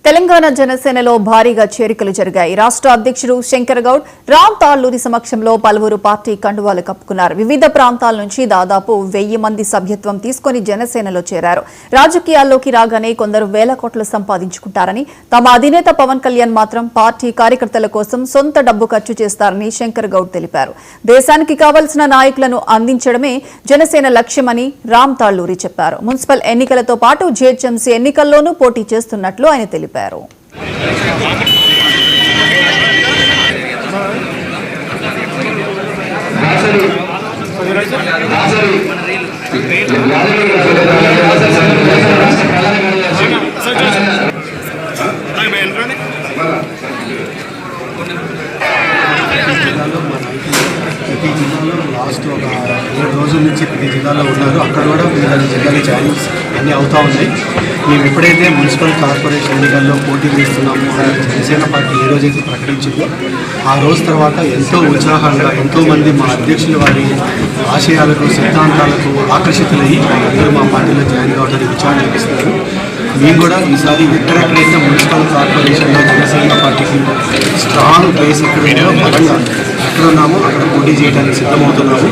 తెలంగాణ జనసేనలో భారీగా చేరికలు జరిగాయి. రాష్ట్ర అధ్యక్షుడు శంకర్ గౌడ్, రామ్ తాళ్లూరి సమక్షంలో పలువురు పార్టీ కండువాలు కప్పుకున్నారు. వివిధ ప్రాంతాల నుంచి దాదాపు 1000 మంది సభ్యత్వం తీసుకుని జనసేనలో చేరారు. రాజకీయాల్లోకి రాగానే కొందరు వేల కోట్లు సంపాదించుకుంటారని, తమ అధినేత పవన్ కళ్యాణ్ మాత్రం పార్టీ కార్యకర్తల కోసం సొంత డబ్బు ఖర్చు చేస్తారని శంకర్ గౌడ్ తెలిపారు. దేశానికి కావాల్సిన నాయకులను అందించడమే జనసేన లక్ష్యమని రామ్ తాళ్లూరి చెప్పారు. మున్సిపల్ ఎన్నికలతో పాటు జీహెచ్ఎంసీ ఎన్నికల్లోనూ పోటీ చేస్తున్నట్లు ఆయన తెలిపారు. లాస్ట్ ఒక 7 రోజుల నుంచి ప్రతి జిల్లాలో ఉన్నారు. అక్కడ కూడా వివిధ జిల్లాల ఛాలెంజ్ అన్నీ అవుతూ ఉన్నాయి. మేము ఎప్పుడైతే మున్సిపల్ కార్పొరేషన్ ఎన్నికల్లో పోటీ చేస్తున్నామో జనసేన పార్టీ ఏ రోజైతే ప్రకటించిందో ఆ రోజు తర్వాత ఎంతో ఉత్సాహంగా ఎంతోమంది మా అధ్యక్షుల వారి ఆశయాలకు సిద్ధాంతాలకు ఆకర్షితులయ్యి అందరూ మా పార్టీలో జాయిన్ కావడానికి ఉత్సాహం చూపిస్తున్నారు. మేము కూడా ఈసారి ఎక్కడెక్కడైతే మున్సిపల్ కార్పొరేషన్లో జనసేన పార్టీకి స్ట్రాంగ్ బేస్ ఎక్కడ బలంగా ఎక్కడ ఉన్నామో అక్కడ పోటీ చేయడానికి సిద్ధమవుతున్నాము.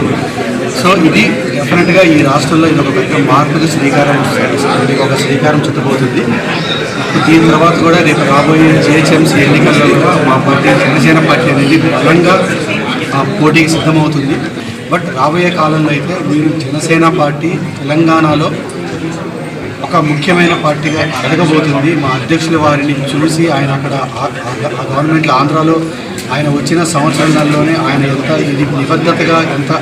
సో ఇది డెఫినెట్గా ఈ రాష్ట్రంలో ఇది ఒక పెద్ద మార్పుకి శ్రీకారం చుట్టబోతుంది. దీని తర్వాత కూడా రేపు రాబోయే జీహెచ్ఎంసీ ఎన్నికల్లో కూడా మా పార్టీ జనసేన పార్టీ అనేది బలంగా పోటీకి సిద్ధమవుతుంది. బట్ రాబోయే కాలంలో అయితే మీరు జనసేన పార్టీ తెలంగాణలో ఒక ముఖ్యమైన పార్టీగా ఎదగబోతుంది. మా అధ్యక్షుల వారిని చూసి ఆయన అక్కడ గవర్నమెంట్లో ఆంధ్రాలో ఆయన వచ్చిన సంవత్సరాల్లోనే ఆయన ఎంత ఇది నిబద్ధతగా ఎంత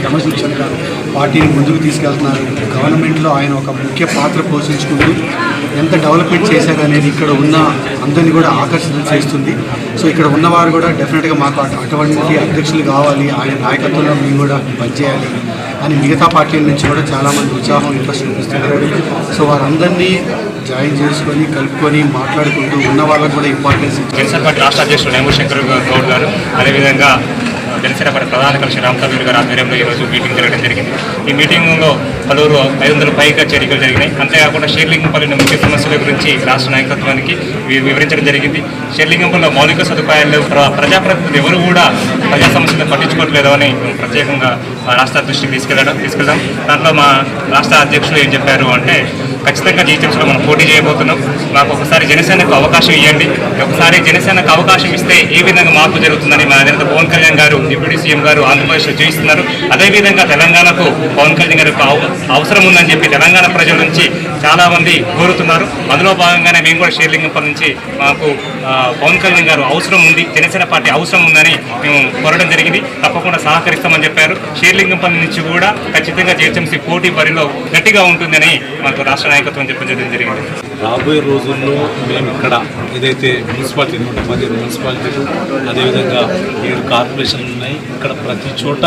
క్రమశిక్షణగా పార్టీని ముందుకు తీసుకెళ్తున్నారు. గవర్నమెంట్లో ఆయన ఒక ముఖ్య పాత్ర పోషించుకుంటూ ఎంత డెవలప్మెంట్ చేశారనేది ఇక్కడ ఉన్న అందరినీ కూడా ఆకర్షణ చేస్తుంది. సో ఇక్కడ ఉన్నవారు కూడా డెఫినెట్గా మాకు అటువంటి అధ్యక్షులు కావాలి, ఆయన నాయకత్వంలో మేము కూడా పనిచేయాలి అని మిగతా పార్టీల నుంచి కూడా చాలామంది ఉత్సాహం ఇంట్రెస్ట్ చూపిస్తున్నారు. సో వారందరినీ జాయిన్ చేసుకొని కలుపుకొని మాట్లాడుకుంటూ ఉన్న వాళ్ళకు కూడా ఇంపార్టెన్స్ జనసేన పార్టీ రాష్ట్ర అధ్యక్షుడు శంకర్ గౌడ్ గారు, అదేవిధంగా జనసేన పార్టీ ప్రధాన కలిసి రామ్ తాళ్లూరి గారి ఆధ్వర్యంలో ఈరోజు మీటింగ్ జరగడం జరిగింది. ఈ మీటింగ్లో పలువురు 500 పైగా చేరికలు జరిగినాయి. అంతేకాకుండా షేర్లింగంపల్లి ముఖ్య సమస్యల గురించి రాష్ట్ర నాయకత్వానికి వివరించడం జరిగింది. షేర్లింగంపల్లిలో మౌలిక సదుపాయాలు ప్రజాప్రతినిధులు ఎవరు కూడా ప్రజా సమస్యలు పట్టించుకోవట్లేదు అని ప్రత్యేకంగా రాష్ట్ర దృష్టికి తీసుకెళ్దాం. దాంట్లో మా రాష్ట్ర అధ్యక్షులు ఏం చెప్పారు అంటే, ఖచ్చితంగా జీహెచ్ఎంసీలో మనం పోటీ చేయబోతున్నాం. మాకు ఒకసారి జనసేనకు అవకాశం ఇవ్వండి. ఒకసారి జనసేనకు అవకాశం ఇస్తే ఏ విధంగా మార్పు జరుగుతుందని మా అధినేత పవన్ కళ్యాణ్ గారు, డిప్యూటీ సీఎం గారు ఆంధ్రప్రదేశ్లో చూపిస్తున్నారు. అదేవిధంగా తెలంగాణకు పవన్ కళ్యాణ్ గారికి అవసరం ఉందని చెప్పి తెలంగాణ ప్రజల నుంచి చాలామంది కోరుతున్నారు. అందులో భాగంగానే మేము కూడా షేర్లింగంపల్లి నుంచి మాకు పవన్ కళ్యాణ్ గారు అవసరం ఉంది, జనసేన పార్టీ అవసరం ఉందని మేము కోరడం జరిగింది. తప్పకుండా సహకరిస్తామని చెప్పారు. షేర్లింగంపల్లి నుంచి కూడా ఖచ్చితంగా జీహెచ్ఎంసీ పోటీ బరిలో గట్టిగా ఉంటుందని మాకు రాష్ట్ర నాయకత్వం చెప్పడం జరిగింది. రాబోయే రోజుల్లో మేము ఇక్కడ ఏదైతే మున్సిపాలిటీ 110 మున్సిపాలిటీలు, అదేవిధంగా 7 కార్పొరేషన్లు ఉన్నాయి. ఇక్కడ ప్రతి చోట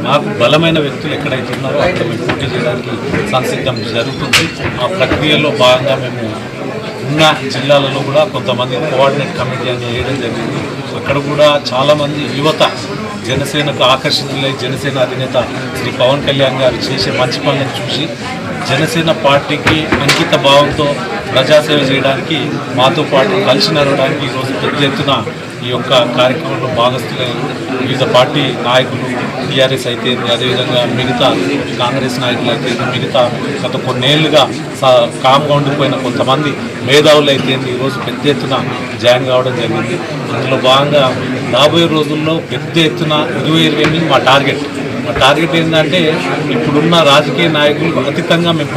మాకు బలమైన వ్యక్తులు ఎక్కడైతే ఉన్నారో అక్కడ మేము పోటీ చేయడానికి సంసిద్ధం జరుగుతుంది. ఆ ప్రక్రియలో భాగంగా మేము ఉన్న జిల్లాలలో కూడా కొంతమంది కోఆర్డినేట్ కమిటీ అని వేయడం జరిగింది. అక్కడ కూడా చాలామంది యువత జనసేనకు ఆకర్షితులై జనసేన అధినేత శ్రీ పవన్ కళ్యాణ్ గారు చేసే మంచి పనులను చూసి జనసేన పార్టీకి అంకిత భావంతో ప్రజాసేవ చేయడానికి మాతో పాటు కలిసి నడవడానికి ఈరోజు పెద్ద ఎత్తున ఈ యొక్క కార్యక్రమంలో భాగస్థులైన వివిధ పార్టీ నాయకులు, టీఆర్ఎస్ అయితే అదేవిధంగా మిగతా కాంగ్రెస్ నాయకులు అయితే మిగతా గత కొన్నేళ్లుగా కామ్గా ఉండిపోయిన కొంతమంది మేధావులు అయితే ఈరోజు పెద్ద ఎత్తున జాయిన్ కావడం జరిగింది. అందులో భాగంగా రాబోయే రోజుల్లో పెద్ద ఎత్తున 2020 మా టార్గెట్ ఏంటంటే ఇప్పుడున్న రాజకీయ నాయకులు అతీతంగా మేము